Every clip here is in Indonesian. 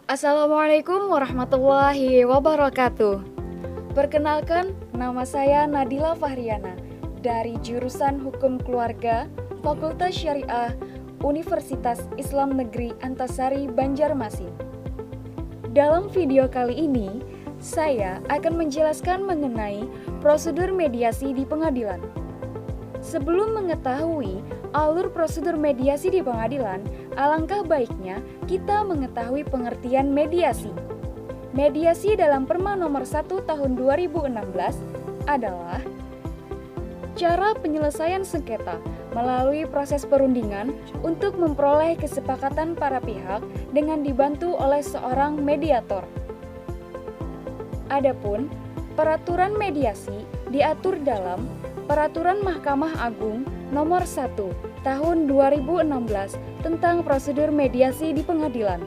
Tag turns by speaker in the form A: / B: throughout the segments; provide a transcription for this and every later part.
A: Assalamualaikum warahmatullahi wabarakatuh. Perkenalkan, nama saya Nadila Fahriana dari jurusan Hukum Keluarga, Fakultas Syariah, Universitas Islam Negeri Antasari, Banjarmasin. Dalam video kali ini, saya akan menjelaskan mengenai prosedur mediasi di pengadilan. Sebelum mengetahui alur prosedur mediasi di pengadilan, alangkah baiknya kita mengetahui pengertian mediasi. Mediasi dalam Perma nomor 1 tahun 2016 adalah cara penyelesaian sengketa melalui proses perundingan untuk memperoleh kesepakatan para pihak dengan dibantu oleh seorang mediator. Adapun peraturan mediasi diatur dalam Peraturan Mahkamah Agung Nomor 1 Tahun 2016 tentang prosedur mediasi di pengadilan.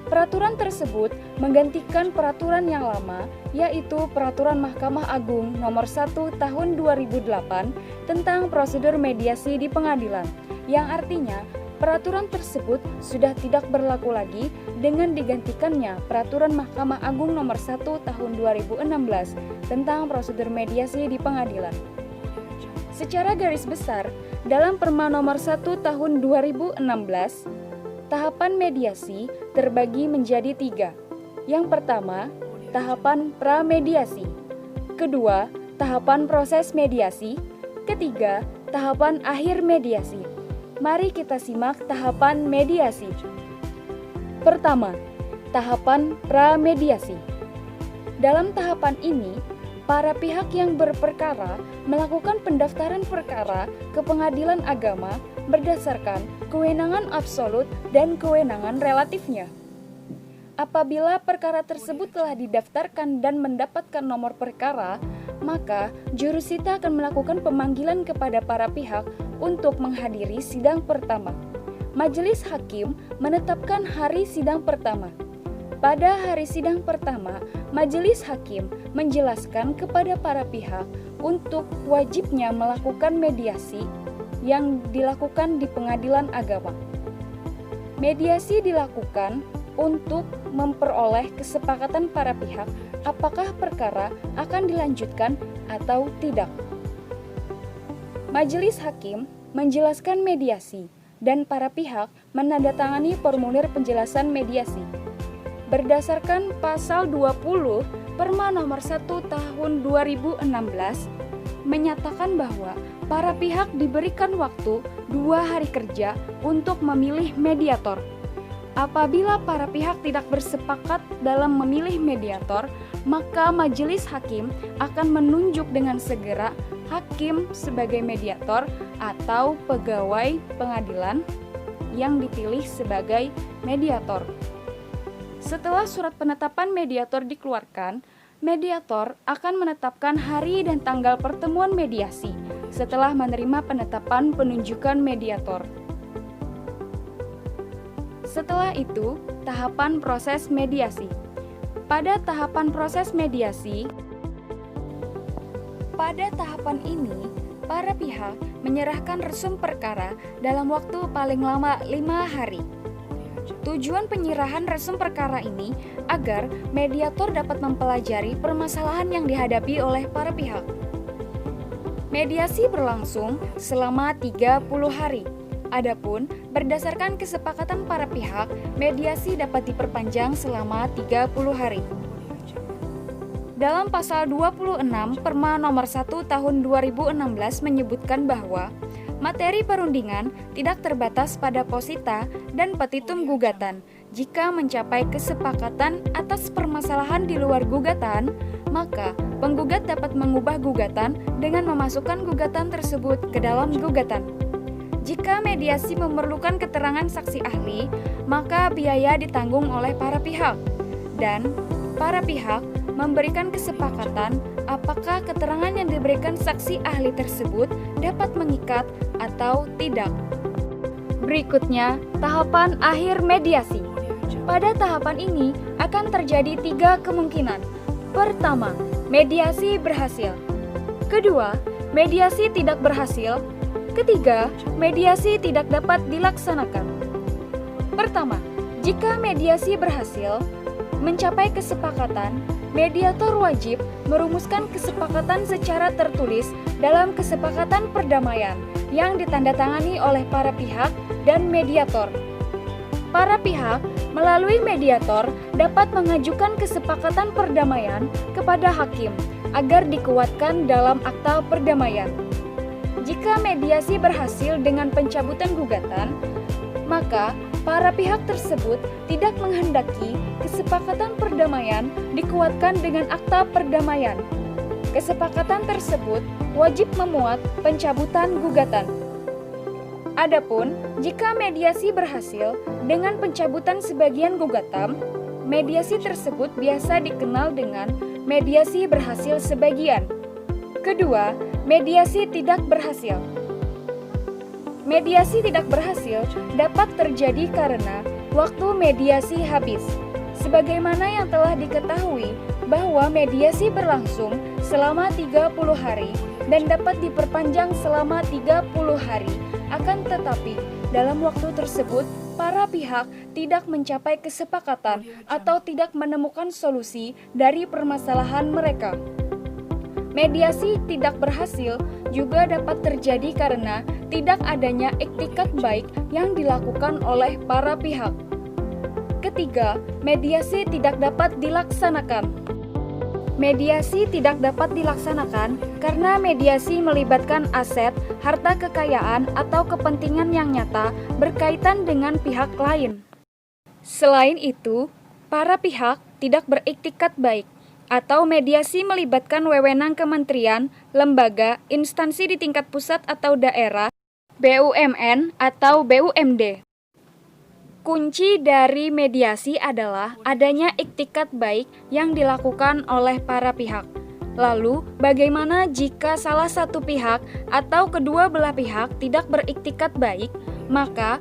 A: Peraturan tersebut menggantikan peraturan yang lama, yaitu Peraturan Mahkamah Agung Nomor 1 Tahun 2008 tentang prosedur mediasi di pengadilan, yang artinya peraturan tersebut sudah tidak berlaku lagi dengan digantikannya Peraturan Mahkamah Agung Nomor 1 Tahun 2016 tentang prosedur mediasi di pengadilan. Secara garis besar, dalam Perma nomor 1 tahun 2016, tahapan mediasi terbagi menjadi 3. Yang pertama, tahapan pramediasi. Kedua, tahapan proses mediasi. Ketiga, tahapan akhir mediasi. Mari kita simak tahapan mediasi. Pertama, tahapan pramediasi. Dalam tahapan ini, para pihak yang berperkara melakukan pendaftaran perkara ke pengadilan agama berdasarkan kewenangan absolut dan kewenangan relatifnya. Apabila perkara tersebut telah didaftarkan dan mendapatkan nomor perkara, maka jurusita akan melakukan pemanggilan kepada para pihak untuk menghadiri sidang pertama. Majelis hakim menetapkan hari sidang pertama. Pada hari sidang pertama, majelis hakim menjelaskan kepada para pihak untuk wajibnya melakukan mediasi yang dilakukan di pengadilan agama. Mediasi dilakukan untuk memperoleh kesepakatan para pihak apakah perkara akan dilanjutkan atau tidak. Majelis hakim menjelaskan mediasi dan para pihak menandatangani formulir penjelasan mediasi. Berdasarkan pasal 20 Perma nomor 1 tahun 2016 menyatakan bahwa para pihak diberikan waktu 2 hari kerja untuk memilih mediator. Apabila para pihak tidak bersepakat dalam memilih mediator, maka majelis hakim akan menunjuk dengan segera hakim sebagai mediator atau pegawai pengadilan yang dipilih sebagai mediator. Setelah surat penetapan mediator dikeluarkan, mediator akan menetapkan hari dan tanggal pertemuan mediasi setelah menerima penetapan penunjukan mediator. Setelah itu, tahapan proses mediasi. Pada tahapan proses mediasi, pada tahapan ini, para pihak menyerahkan resum perkara dalam waktu paling lama 5 hari. Tujuan penyerahan resum perkara ini agar mediator dapat mempelajari permasalahan yang dihadapi oleh para pihak. Mediasi berlangsung selama 30 hari. Adapun berdasarkan kesepakatan para pihak, mediasi dapat diperpanjang selama 30 hari. Dalam pasal 26 Perma nomor 1 tahun 2016 menyebutkan bahwa materi perundingan tidak terbatas pada posita dan petitum gugatan. Jika mencapai kesepakatan atas permasalahan di luar gugatan, maka penggugat dapat mengubah gugatan dengan memasukkan gugatan tersebut ke dalam gugatan. Jika mediasi memerlukan keterangan saksi ahli, maka biaya ditanggung oleh para pihak. Dan para pihak memberikan kesepakatan apakah keterangan yang diberikan saksi ahli tersebut dapat mengikat atau tidak. Berikutnya, tahapan akhir mediasi. Pada tahapan ini akan terjadi 3 kemungkinan. Pertama, mediasi berhasil. Kedua, mediasi tidak berhasil. Ketiga, mediasi tidak dapat dilaksanakan. Pertama, Jika mediasi berhasil mencapai kesepakatan, mediator wajib merumuskan kesepakatan secara tertulis dalam kesepakatan perdamaian yang ditandatangani oleh para pihak dan mediator. Para pihak melalui mediator dapat mengajukan kesepakatan perdamaian kepada hakim agar dikuatkan dalam akta perdamaian. Jika mediasi berhasil dengan pencabutan gugatan, maka para pihak tersebut tidak menghendaki kesepakatan perdamaian dikuatkan dengan akta perdamaian. Kesepakatan tersebut wajib memuat pencabutan gugatan. Adapun jika mediasi berhasil dengan pencabutan sebagian gugatan, mediasi tersebut biasa dikenal dengan mediasi berhasil sebagian. Kedua, mediasi tidak berhasil. Mediasi tidak berhasil dapat terjadi karena waktu mediasi habis. Sebagaimana yang telah diketahui bahwa mediasi berlangsung selama 30 hari dan dapat diperpanjang selama 30 hari. Akan tetapi, dalam waktu tersebut, para pihak tidak mencapai kesepakatan atau tidak menemukan solusi dari permasalahan mereka. Mediasi tidak berhasil juga dapat terjadi karena tidak adanya iktikat baik yang dilakukan oleh para pihak. Ketiga, mediasi tidak dapat dilaksanakan. Mediasi tidak dapat dilaksanakan karena mediasi melibatkan aset, harta kekayaan, atau kepentingan yang nyata berkaitan dengan pihak lain. Selain itu, para pihak tidak beriktikat baik, atau mediasi melibatkan wewenang kementerian, lembaga, instansi di tingkat pusat atau daerah, BUMN, atau BUMD. Kunci dari mediasi adalah adanya iktikat baik yang dilakukan oleh para pihak. Lalu, bagaimana jika salah satu pihak atau kedua belah pihak tidak beriktikat baik, maka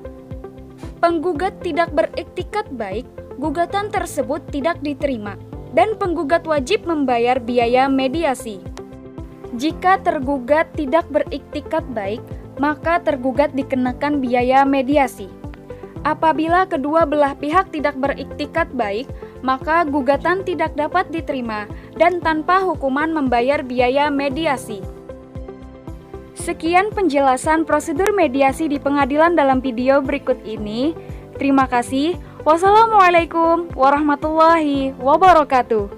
A: penggugat tidak beriktikat baik, gugatan tersebut tidak diterima, dan penggugat wajib membayar biaya mediasi. Jika tergugat tidak beriktikat baik, maka tergugat dikenakan biaya mediasi. Apabila kedua belah pihak tidak beriktikat baik, maka gugatan tidak dapat diterima dan tanpa hukuman membayar biaya mediasi. Sekian penjelasan prosedur mediasi di pengadilan dalam video berikut ini. Terima kasih. Wassalamualaikum warahmatullahi wabarakatuh.